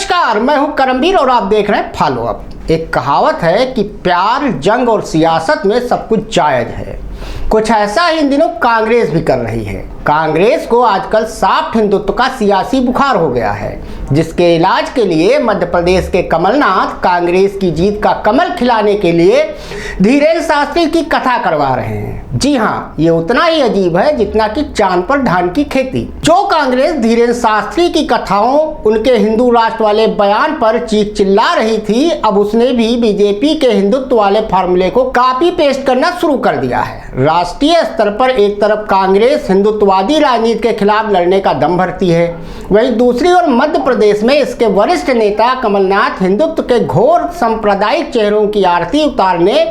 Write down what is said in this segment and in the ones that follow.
नमस्कार, मैं हूं करमवीर और आप देख रहे हैं फॉलो अप। एक कहावत है कि प्यार, जंग और सियासत में सब कुछ जायज है। कुछ ऐसा ही इन दिनों कांग्रेस भी कर रही है। कांग्रेस को आजकल साफ्ट हिंदुत्व का सियासी बुखार हो गया है, जिसके इलाज के लिए मध्य प्रदेश के कमलनाथ कांग्रेस की जीत का कमल खिलाने के लिए धीरेन्द्र शास्त्री की कथा करवा रहे हैं। जी हाँ, ये उतना ही अजीब है जितना कि चांद पर धान की खेती। जो कांग्रेस धीरेन्द्र शास्त्री की कथाओं, उनके हिंदू राष्ट्र वाले बयान पर चीख चिल्ला रही थी, अब उसने भी बीजेपी के हिंदुत्व वाले फार्मूले को कॉपी पेस्ट करना शुरू कर दिया है। राष्ट्रीय स्तर पर एक तरफ कांग्रेस हिंदुत्ववादी राजनीति के खिलाफ लड़ने का दम भरती है, वहीं दूसरी ओर मध्य प्रदेश में इसके वरिष्ठ नेता कमलनाथ हिंदुत्व के घोर सांप्रदायिक चेहरों की आरती उतारने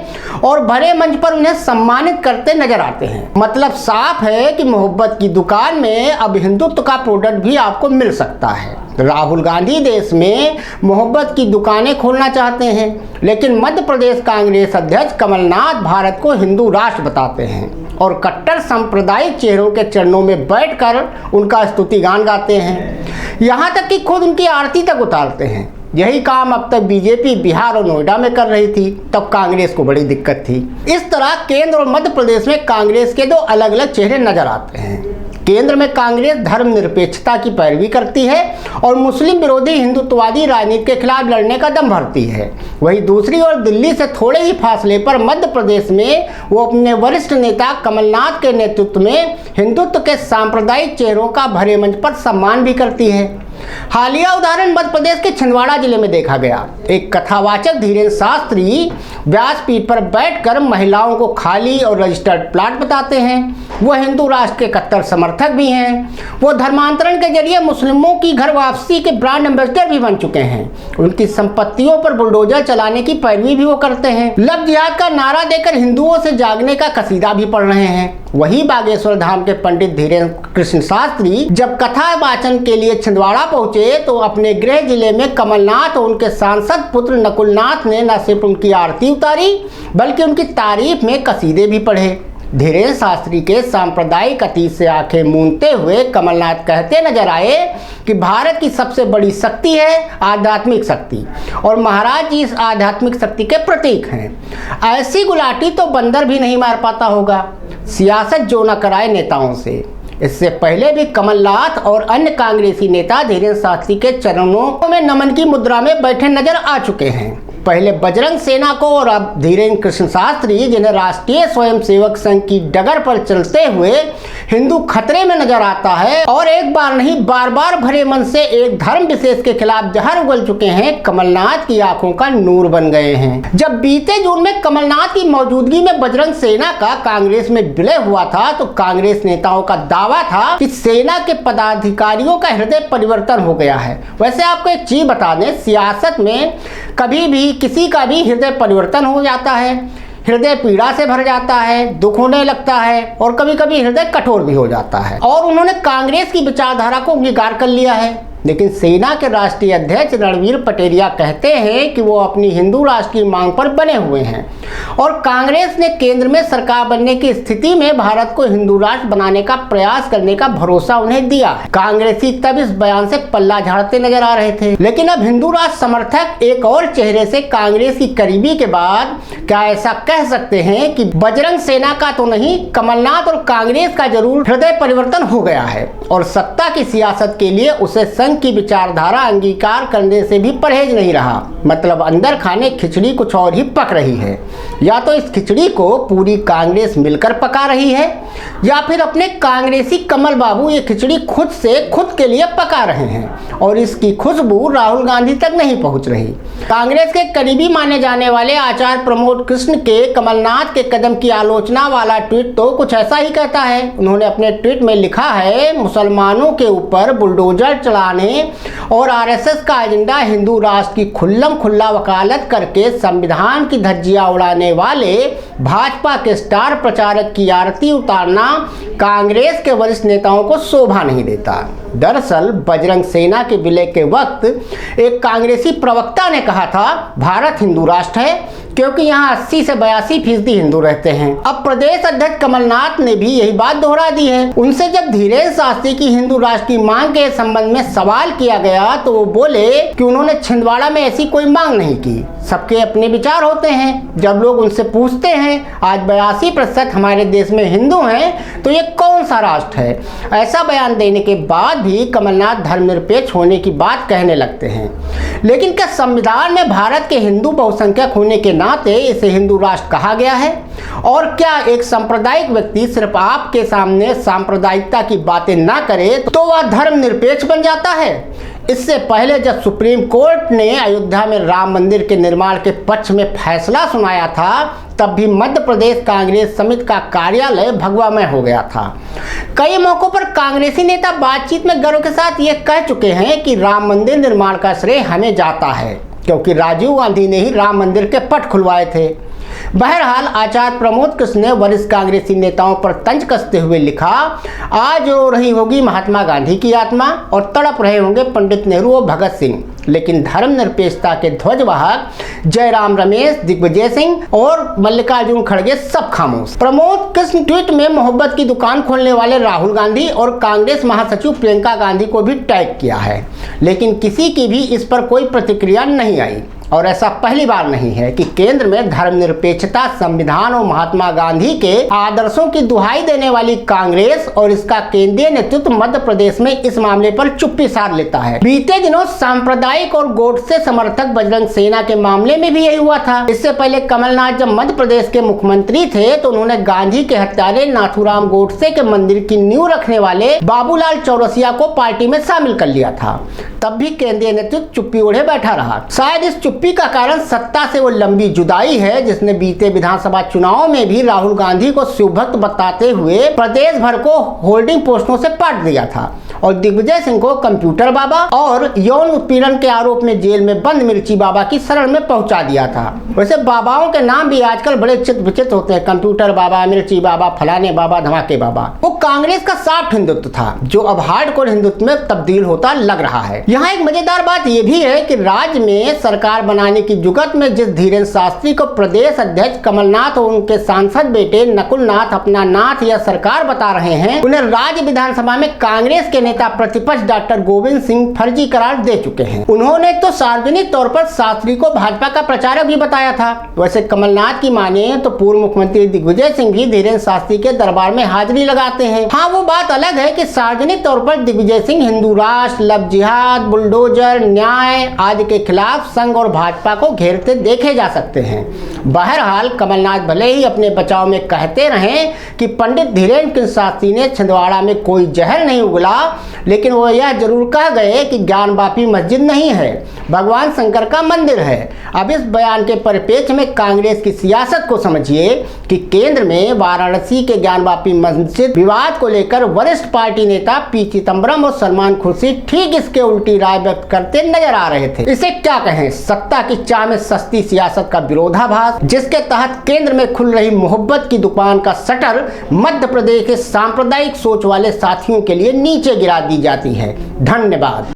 और भरे मंच पर उन्हें सम्मानित करते नजर आते हैं। मतलब साफ है कि मोहब्बत की दुकान में अब हिंदुत्व का प्रोडक्ट भी आपको मिल सकता है। राहुल गांधी देश में मोहब्बत की दुकानें खोलना चाहते हैं, लेकिन मध्य प्रदेश कांग्रेस अध्यक्ष कमलनाथ भारत को हिंदू राष्ट्र बताते हैं और कट्टर सांप्रदायिक चेहरों के चरणों में बैठकर उनका स्तुतिगान गाते हैं, यहाँ तक कि खुद उनकी आरती तक उतारते हैं। यही काम अब तक बीजेपी बिहार और नोएडा में कर रही थी, तब कांग्रेस को बड़ी दिक्कत थी। इस तरह केंद्र और मध्य प्रदेश में कांग्रेस के दो अलग अलग चेहरे नजर आते हैं। केंद्र में कांग्रेस धर्मनिरपेक्षता की पैरवी करती है और मुस्लिम विरोधी हिंदुत्ववादी राजनीति के खिलाफ लड़ने का दम भरती है। वहीं दूसरी ओर दिल्ली से थोड़े ही फासले पर मध्य प्रदेश में वो अपने वरिष्ठ नेता कमलनाथ के नेतृत्व में हिंदुत्व के सांप्रदायिक चेहरों का भरे मंच पर सम्मान भी करती है। हालिया उदाहरण मध्य प्रदेश के छिंदवाड़ा जिले में देखा गया। एक कथावाचक धीरेन्द्र शास्त्री व्यासपीठ पर बैठकर महिलाओं को खाली और रजिस्टर्ड प्लाट बताते हैं। वो हिंदू राष्ट्र के कट्टर समर्थक भी हैं। वो धर्मांतरण के जरिए मुस्लिमों की घर वापसी के ब्रांड एम्बेसडर भी बन चुके हैं। उनकी संपत्तियों पर बुलडोजर चलाने की पैरवी भी वो करते हैं। लव जिहाद का नारा देकर हिंदुओं से जागने का कसीदा भी पढ़ रहे हैं। वही बागेश्वर धाम के पंडित धीरेन्द्र कृष्ण शास्त्री जब कथा वाचन के लिए छिंदवाड़ा पहुंचे तो अपने गृह जिले में कमलनाथ और उनके सांसद पुत्र नकुलनाथ ने न सिर्फ उनकी आरती उतारी बल्कि उनकी तारीफ में कसीदे भी पढ़े। धीरेन्द्र शास्त्री के सांप्रदायिक अतीत से आंखें मूंदते हुए कमलनाथ कहते नजर आए कि भारत की सबसे बड़ी शक्ति है आध्यात्मिक शक्ति और महाराज जी इस आध्यात्मिक शक्ति के प्रतीक हैं। ऐसी गुलाटी तो बंदर भी नहीं मार पाता होगा, सियासत जो न कराए नेताओं से। इससे पहले भी कमलनाथ और अन्य कांग्रेसी नेता धीरेन्द्र शास्त्री के चरणों में नमन की मुद्रा में बैठे नजर आ चुके हैं। पहले बजरंग सेना को और अब धीरेन्द्र कृष्ण शास्त्री, जिन्हें राष्ट्रीय स्वयंसेवक संघ की डगर पर चलते हुए हिंदू खतरे में नजर आता है और एक बार नहीं बार बार भरे मन से एक धर्म विशेष के खिलाफ जहर उगल चुके हैं, कमलनाथ की आंखों का नूर बन गए हैं। जब बीते जून में कमलनाथ की मौजूदगी में बजरंग सेना का कांग्रेस में विलय हुआ था तो कांग्रेस नेताओं का दावा था कि सेना के पदाधिकारियों का हृदय परिवर्तन हो गया है। वैसे आपको एक चीज बता दें, सियासत में कभी भी किसी का भी हृदय परिवर्तन हो जाता है, हृदय पीड़ा से भर जाता है, दुख होने लगता है और कभी कभी हृदय कठोर भी हो जाता है। और उन्होंने कांग्रेस की विचारधारा को अंगीकार कर लिया है। लेकिन सेना के राष्ट्रीय अध्यक्ष रणबीर पटेरिया कहते हैं कि वो अपनी हिंदू राष्ट्र की मांग पर बने हुए हैं और कांग्रेस ने केंद्र में सरकार बनने की स्थिति में भारत को हिंदू राष्ट्र बनाने का प्रयास करने का भरोसा उन्हें दिया है। कांग्रेसी तब इस बयान से पल्ला झाड़ते नजर आ रहे थे, लेकिन अब हिंदू राष्ट्र समर्थक एक और चेहरे से कांग्रेस की करीबी के बाद क्या ऐसा कह सकते हैं कि बजरंग सेना का तो नहीं, कमलनाथ और कांग्रेस का जरूर हृदय परिवर्तन हो गया है और सत्ता की सियासत के लिए उसे संघ की विचारधारा अंगीकार करने से भी परहेज नहीं रहा। मतलब अंदर खाने खिचड़ी कुछ और ही पक रही है। या तो इस खिचड़ी को पूरी कांग्रेस मिलकर पका रही है या फिर अपने कांग्रेसी कमल बाबू ये खिचड़ी खुद से खुद के लिए पका रहे हैं और इसकी खुशबू राहुल गांधी तक नहीं पहुंच रही। कांग्रेस के करीबी माने जाने वाले आचार्य प्रमोद कृष्ण के कमलनाथ के कदम की आलोचना वाला ट्वीट तो कुछ ऐसा ही कहता है। उन्होंने अपने ट्वीट में लिखा है, मुसलमानों के ऊपर बुलडोजर चलाने और आरएसएस का एजेंडा हिंदू राष्ट्र की खुल्लम खुल्ला वकालत करके संविधान की धज्जियां उड़ाने वाले भाजपा के स्टार प्रचारक की आरती उतारना कांग्रेस के वरिष्ठ नेताओं को शोभा नहीं देता। दरअसल बजरंग सेना के विलय के वक्त एक कांग्रेसी प्रवक्ता ने कहा था, भारत हिंदू राष्ट्र है, क्योंकि यहाँ 80 से 82% हिंदू रहते हैं। अब प्रदेश अध्यक्ष कमलनाथ ने भी यही बात दोहरा दी है। उनसे जब धीरेन्द्र शास्त्री की हिंदू राष्ट्र की मांग के संबंध में सवाल किया गया तो वो बोले कि उन्होंने छिंदवाड़ा में ऐसी कोई मांग नहीं की, सबके अपने विचार होते हैं। जब लोग उनसे पूछते हैं आज 82% हमारे देश में हिंदू हैं तो ये कौन सा राष्ट्र है, ऐसा बयान देने के बाद भी कमलनाथ धर्मनिरपेक्ष होने की बात कहने लगते हैं। लेकिन क्या संविधान में भारत के हिंदू बहुसंख्यक होने के नाते इसे हिंदू राष्ट्र कहा गया है? और क्या एक सांप्रदायिक व्यक्ति सिर्फ आपके सामने सांप्रदायिकता की बातें ना करे तो वह धर्मनिरपेक्ष बन जाता है? इससे पहले जब सुप्रीम कोर्ट ने अयोध्या में राम मंदिर के निर्माण के पक्ष में फैसला सुनाया था तब भी मध्य प्रदेश कांग्रेस समिति का कार्यालय भगवामय हो गया था। कई मौकों पर कांग्रेसी नेता बातचीत में गर्व के साथ ये कह चुके हैं कि राम मंदिर निर्माण का श्रेय हमें जाता है क्योंकि राजीव गांधी ने ही राम मंदिर के पट खुलवाए थे। बहरहाल आचार्य प्रमोद कृष्ण ने वरिष्ठ कांग्रेसी नेताओं पर तंज कसते हुए लिखा, आज रो रही होगी महात्मा गांधी की आत्मा और तड़प रहे होंगे पंडित नेहरू और भगत सिंह, लेकिन धर्मनिरपेक्षता के ध्वजवाहक जयराम रमेश, दिग्विजय सिंह और मल्लिकार्जुन खड़गे सब खामोश। प्रमोद कृष्ण ट्वीट में मोहब्बत की दुकान खोलने वाले राहुल गांधी और कांग्रेस महासचिव प्रियंका गांधी को भी टैग किया है, लेकिन किसी की भी इस पर कोई प्रतिक्रिया नहीं आई। और ऐसा पहली बार नहीं है कि केंद्र में धर्मनिरपेक्षता, संविधान और महात्मा गांधी के आदर्शों की दुहाई देने वाली कांग्रेस और इसका केंद्रीय नेतृत्व मध्य प्रदेश में इस मामले पर चुप्पी साध लेता है। बीते दिनों सांप्रदायिक और गोडसे समर्थक बजरंग सेना के मामले में भी यही हुआ था। इससे पहले कमलनाथ जब मध्य प्रदेश के मुख्यमंत्री थे तो उन्होंने गांधी के हत्यारे नाथूराम गोडसे के मंदिर की नींव रखने वाले बाबूलाल चौरसिया को पार्टी में शामिल कर लिया था। तब भी केंद्रीय नेतृत्व चुप्पी ओढ़े बैठा रहा। शायद इस चुप्पी का कारण सत्ता से वो लंबी जुदाई है जिसने बीते विधानसभा चुनाव में भी राहुल गांधी को शिवभक्त बताते हुए प्रदेश भर को होल्डिंग पोस्टों से पाट दिया था और दिग्विजय सिंह को कंप्यूटर बाबा और यौन उत्पीड़न के आरोप में जेल में बंद मिर्ची बाबा की शरण में पहुंचा दिया था। वैसे बाबाओं के नाम भी आजकल बड़े चित विचित होते हैं, कंप्यूटर बाबा, मिर्ची बाबा, फलाने बाबा, धमाके बाबा। वो कांग्रेस का सॉफ्ट हिंदुत्व था जो अब हार्डकोर हिंदुत्व में तब्दील होता लग रहा है। यहाँ एक मजेदार बात यह भी है कि राज्य में सरकार बनाने की जुगत में जिस धीरेन्द्र शास्त्री को प्रदेश अध्यक्ष कमलनाथ और उनके सांसद बेटे नकुल नाथ अपना नाथ या सरकार बता रहे हैं, उन्हें राज्य विधानसभा में कांग्रेस के नेता प्रतिपक्ष डॉक्टर गोविंद सिंह फर्जी करार दे चुके हैं। उन्होंने तो सार्वजनिक तौर पर शास्त्री को भाजपा का प्रचारक भी बताया था। वैसे कमलनाथ की माने तो पूर्व मुख्यमंत्री दिग्विजय सिंह भी धीरेन्द्र शास्त्री के दरबार में हाजिरी लगाते हैं। हाँ, वो बात अलग है कि सार्वजनिक तौर पर दिग्विजय सिंह हिंदू राष्ट्र, लव जिहाद, बुलडोजर, न्याय आदि के खिलाफ संघ और भाजपा को घेरते देखे जा सकते हैं। बहरहाल कमलनाथ भले ही अपने बचाव में कहते रहें कि पंडित धीरेन्द्र शास्त्री ने छिंदवाड़ा में कोई जहर नहीं उगला, लेकिन वो यह जरूर कह गए कि ज्ञानवापी मस्जिद नहीं है, भगवान शंकर का मंदिर है। अब इस बयान के परिप्रेक्ष्य में कांग्रेस की सियासत को समझिए कि केंद्र में वाराणसी के ज्ञानवापी मस्जिद विवाद को लेकर वरिष्ठ पार्टी नेता पी चिदंबरम और सलमान खुर्शीद ठीक इसके उल्टी राय व्यक्त करते नजर आ रहे थे। इसे क्या कहें, सत्ता की चाह में सस्ती सियासत का विरोधाभास, जिसके तहत केंद्र में खुल रही मोहब्बत की दुकान का शटर मध्य प्रदेश के सांप्रदायिक सोच वाले साथियों के लिए नीचे गिरा दी जाती है। धन्यवाद।